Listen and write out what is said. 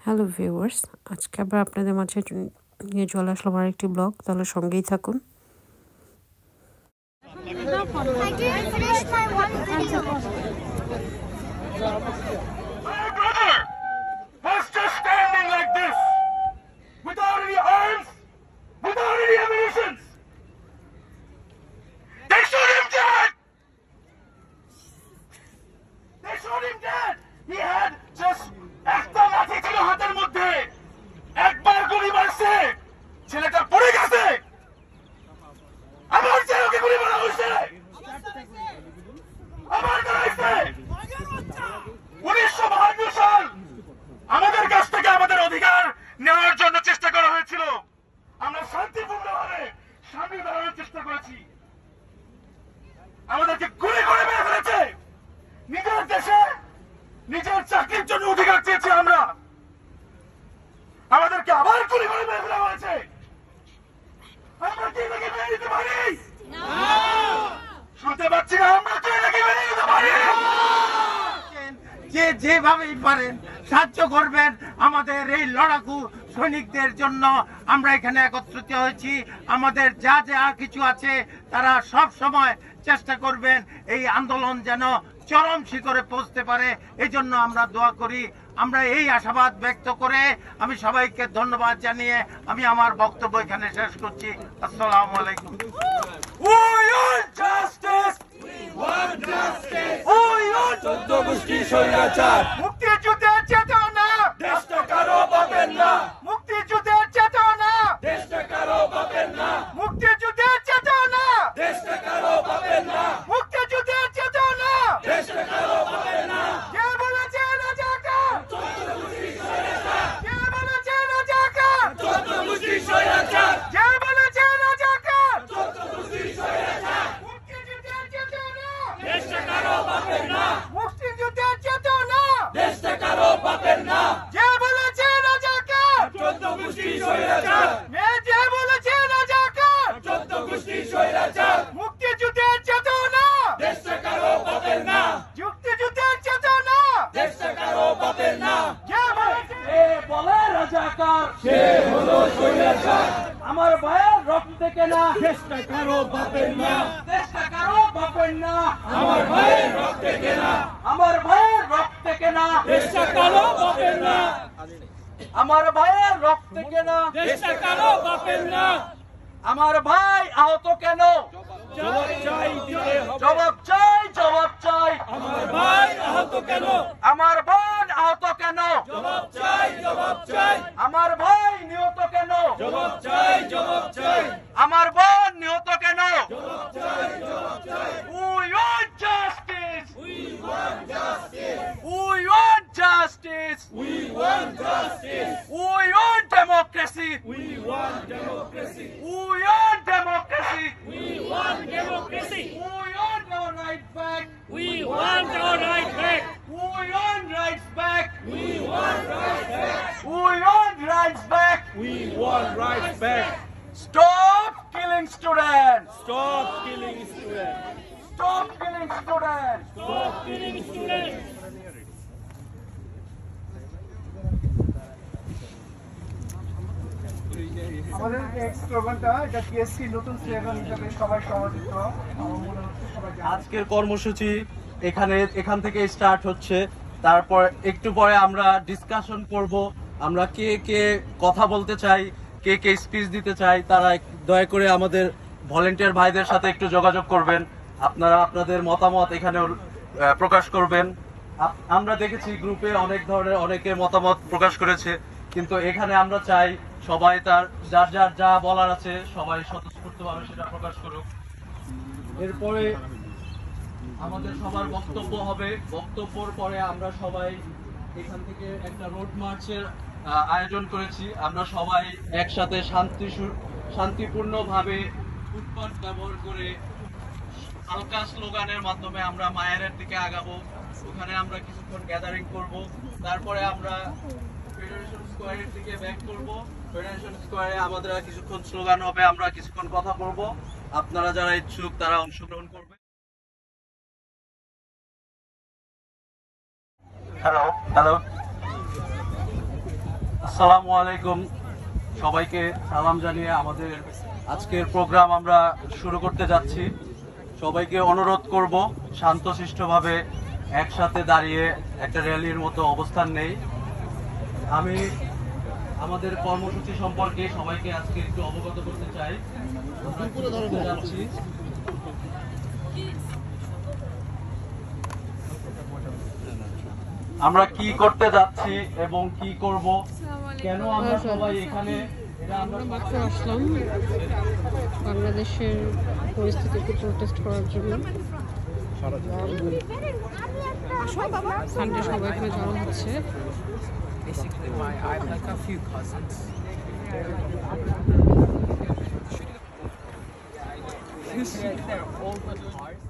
Hello viewers, আজকে আবার আপনাদের মাঝে নিয়ে চলে আসলাম আরেকটি ব্লগ। তাহলে সঙ্গেই থাকুন। ছেলেটা পড়ে গেছে, আমার ছেলেকে গুলি মারা হয়েছে, আমার গাড়িতে 1952 সাল আমাদের কাছ থেকে আমাদের অধিকার নেওয়ার জন্য চেষ্টা করা হয়েছিল। আমরা শান্তিপূর্ণভাবে সামনে দাঁড়ানোর চেষ্টা করেছি, আমাদেরকে গুলি করে মেরে ফেলেছে। নিজের দেশে নিজের চাকরির জন্য অধিকার চেয়েছি আমরা, আমাদেরকে আবার গুলি করে মেরে ফেলা হয়েছে। আমরা কি নাকি মেনে নিতে পারি? শুনতে পাচ্ছি না, আমরা কি নাকি মেনে নিতে পারি? যে যেভাবেই পারেন সাহায্য করবেন আমাদের এই লড়াকু সৈনিকদের জন্য। আমরা এখানে একত্রিত হয়েছি, আমাদের যা যা কিছু আছে তারা সব সময় চেষ্টা করবেন এই আন্দোলন যেন চরম শিখরে পৌঁছতে পারে, এই জন্য আমরা দোয়া করি। আমরা এই আশাবাদ ব্যক্ত করে আমি সবাইকে ধন্যবাদ জানিয়ে আমি আমার বক্তব্য এখানে শেষ করছি। আসসালামু আলাইকুম। মুক্তিযুদ্ধের চেতনা দেশটা কারো পাবেন না, মুক্তিযুদ্ধের চেতনা দেশটা কারো পাবেন না, মুক্তিযুদ্ধের চেতনা দেশটা কারো পাবেন না, মুক্তিযুদ্ধের চেতনা দেশটা কারো পাবেন না। কে বলেছে রাজাকার? কে বলেছে রাজাকার? মুক্তি স্বৈরাচার, কে বলেছে রাজাকার? মুক্তি স্বৈরাচার, মুক্তিযুদ্ধের চেতনা দেশটা কারো পাবেন না, মুক্তিযুদ্ধের চেতনা দেশটা কারো পাবেন না। কে বলেছে রাজাকার? 14 গোষ্ঠী স্বৈরাচার, যে বলেছে রাজাকার? 14 গোষ্ঠী স্বৈরাচার, মুক্তিযুদ্ধের চেতনা দেশটা কারো পাবেন না, মুক্তিযুদ্ধের চেতনা দেশটা কারো পাবেন না। কে বলেছে? এ বলে রাজাকার, সে হলো স্বৈরাচার। আমার ভাইয়ের রক্ত কেনা দেশটা কারো পাবেন না, দেশটা কারো পাবেন না। আমার ভাইয়ের রক্তে কেনা, আমার ভাইয়ের রক্ত কেনা দেশটা কারো পাবেন না, আমার ভাইয়ের রক্ত কেনা দেশটা কারো পাবেন না। আমার ভাই আহত কেন? জবাব চাই দিতে হবে, জবাব চাই, জবাব চাই। আমার ভাই আহত কেন? আমার বোন আহত কেন? জবাব চাই, জবাব চাই, আমার ভাই নিহত কেন? জবাব চাই, জবাব চাই, আমার বোন নিহত কেন? জবাব চাই, জবাব চাই। We want justice. We want justice, We want justice. we want justice, We want democracy. we want democracy, We want democracy. we want democracy, We want our rights back. we want our right back, We want rights back. we want right back, We want rights back. we want rights back. Stop killing students. Stop killing students, Stop killing students. stop killing students. আমাদের এই স্লোগানটা এটা TSC নতুন slogan হিসেবে সবাই সমাদিত। আমার মনে হচ্ছে সবাই জানে। আজকের কর্মসূচি এখান থেকে স্টার্ট হচ্ছে। তারপর একটু পরে আমরা ডিসকাশন করব। আমরা কে কে কথা বলতে চাই, কে কে স্পিচ দিতে চাই, তারা দয়া করে আমাদের ভলেন্টিয়ার ভাইদের সাথে একটু যোগাযোগ করবেন। আপনারা আপনাদের মতামত এখানে প্রকাশ করবেন। আমরা দেখেছি গ্রুপে অনেক ধরনের অনেকে মতামত প্রকাশ করেছে, কিন্তু এখানে আমরা চাই সবাই তার যার যার যা বলার আছে সবাই স্বতঃস্ফূর্তভাবে সেটা প্রকাশ করুক। এরপরে আমাদের সবার বক্তব্য হবে। বক্তব্যের পরে আমরা সবাই এখান থেকে একটা রোড মার্চের আয়োজন করেছি। আমরা সবাই একসাথে শান্তিপূর্ণভাবে ফুটপাত ব্যবহার করে হালকা স্লোগানের মাধ্যমে আমরা মায়ের দিকে আগাবো। ওখানে আমরা কিছুক্ষণ গ্যাদারিং করব, তারপরে আমরা ফেডারেশন স্কোয়ারের দিকে ব্যাক করব। ফেডারেশন স্কোয়ারে আমাদের কিছুক্ষণ স্লোগান হবে, আমরা কিছুক্ষণ কথা বলবো। আপনারা যারা ইচ্ছুক তারা অংশগ্রহণ করবেন। হ্যালো হ্যালো আসসালামু আলাইকুম, সবাইকে সালাম জানিয়ে আমাদের আজকের প্রোগ্রাম আমরা শুরু করতে যাচ্ছি। সবাইকে অনুরোধ করব শান্তশিষ্টভাবে একসাথে দাঁড়িয়ে একটা র্যালির মতো অবস্থান নেই। আমি আমাদের কর্মসূচি সম্পর্কে সবাইকে আজকে একটু অবগত করতে চাই। যাচ্ছি আমরা কি করতে যাচ্ছি এবং কি করব, কেন আমরা সবাই এখানে, আমরা মাত্র আসলাম বাংলাদেশের পরিস্থিতিকে প্রোটেস্ট করার জন্য। সানডে সবাই এখানে জড়ো হচ্ছে। Basically, I have like a few cousins. You see, they're all the cars.